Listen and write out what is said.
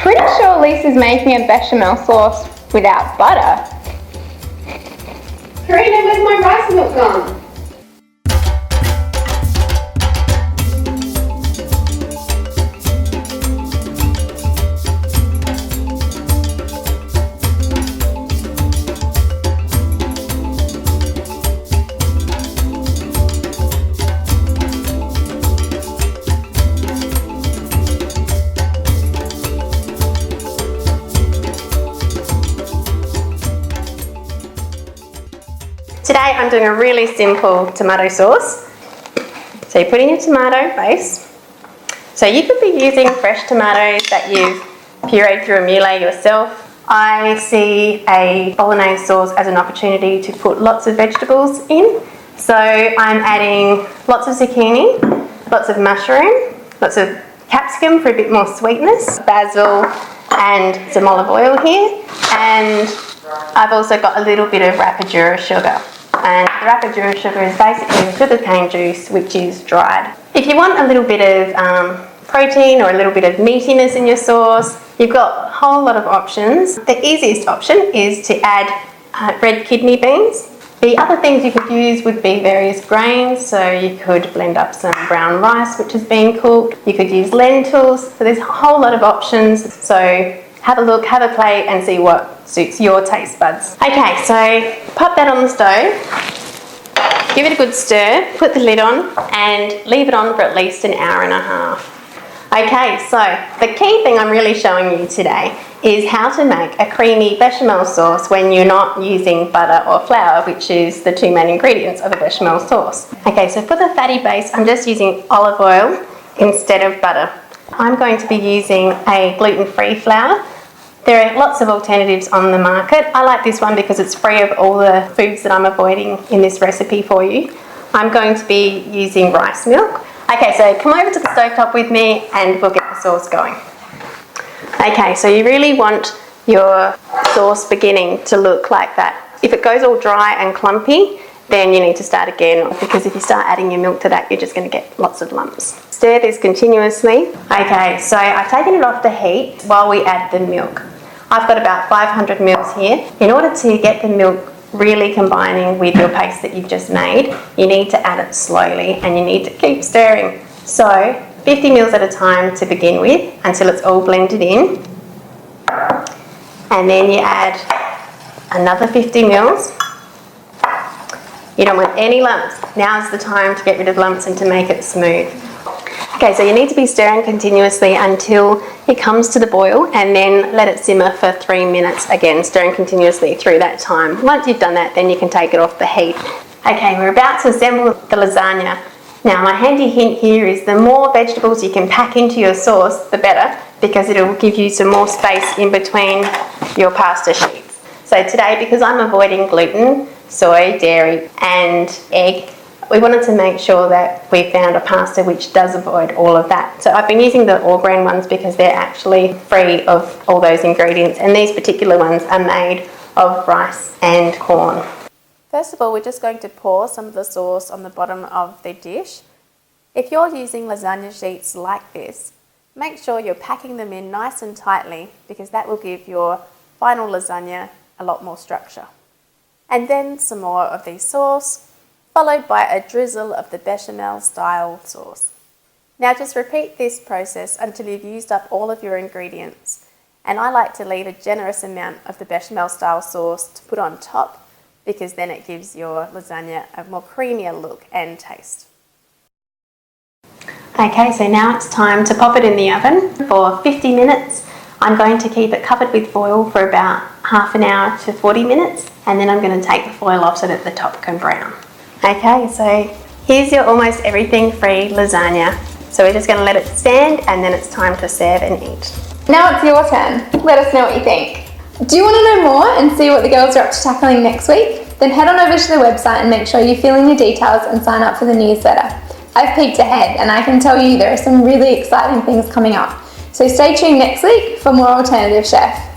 Pretty sure Lisa's making a bechamel sauce without butter. Karina, where's my rice milk gone? Today I'm doing a really simple tomato sauce. So you're putting your tomato base. So you could be using fresh tomatoes that you've pureed through a mule yourself. I see a bolognese sauce as an opportunity to put lots of vegetables in. So I'm adding lots of zucchini, lots of mushroom, lots of capsicum for a bit more sweetness, basil and some olive oil here. And I've also got a little bit of rapadura sugar. And the rapadura sugar is basically sugarcane juice, which is dried. If you want a little bit of protein or a little bit of meatiness in your sauce, you've got a whole lot of options. The easiest option is to add red kidney beans. The other things you could use would be various grains, so you could blend up some brown rice which is being cooked. You could use lentils, so there's a whole lot of options. So have a look, have a play and see what suits your taste buds. Okay, so pop that on the stove, give it a good stir, put the lid on and leave it on for at least an hour and a half. Okay, so the key thing I'm really showing you today is how to make a creamy bechamel sauce when you're not using butter or flour, which is the two main ingredients of a bechamel sauce. Okay, so for the fatty base, I'm just using olive oil instead of butter. I'm going to be using a gluten-free flour. There are lots of alternatives on the market. I like this one because it's free of all the foods that I'm avoiding in this recipe for you. I'm going to be using rice milk. Okay, so come over to the stovetop with me and we'll get the sauce going. Okay, so you really want your sauce beginning to look like that. If it goes all dry and clumpy, then you need to start again, because if you start adding your milk to that, you're just going to get lots of lumps. Stir this continuously. Okay, so I've taken it off the heat while we add the milk. I've got about 500 mils here. In order to get the milk really combining with your paste that you've just made, you need to add it slowly and you need to keep stirring. So 50 mils at a time to begin with until it's all blended in. And then you add another 50 mils. You don't want any lumps. Now's the time to get rid of lumps and to make it smooth. Okay, so you need to be stirring continuously until it comes to the boil and then let it simmer for 3 minutes, again stirring continuously through that time. Once you've done that, then you can take it off the heat. Okay, we're about to assemble the lasagna. Now my handy hint here is the more vegetables you can pack into your sauce, the better, because it will give you some more space in between your pasta sheets. So today, because I'm avoiding gluten, soy, dairy and egg, we wanted to make sure that we found a pasta which does avoid all of that. So I've been using the all grain ones because they're actually free of all those ingredients, and these particular ones are made of rice and corn. First of all, we're just going to pour some of the sauce on the bottom of the dish. If you're using lasagna sheets like this, make sure you're packing them in nice and tightly, because that will give your final lasagna a lot more structure. And then some more of the sauce, followed by a drizzle of the bechamel style sauce. Now just repeat this process until you've used up all of your ingredients. And I like to leave a generous amount of the bechamel style sauce to put on top, because then it gives your lasagna a more creamier look and taste. Okay, so now it's time to pop it in the oven for 50 minutes. I'm going to keep it covered with foil for about half an hour to 40 minutes, and then I'm going to take the foil off so that the top can brown. Okay, so here's your almost everything free lasagna. So we're just going to let it stand and then it's time to serve and eat. Now it's your turn. Let us know what you think. Do you want to know more and see what the girls are up to tackling next week? Then head on over to the website and make sure you fill in your details and sign up for the newsletter. I've peeked ahead and I can tell you there are some really exciting things coming up. So stay tuned next week for more Alternative Chef.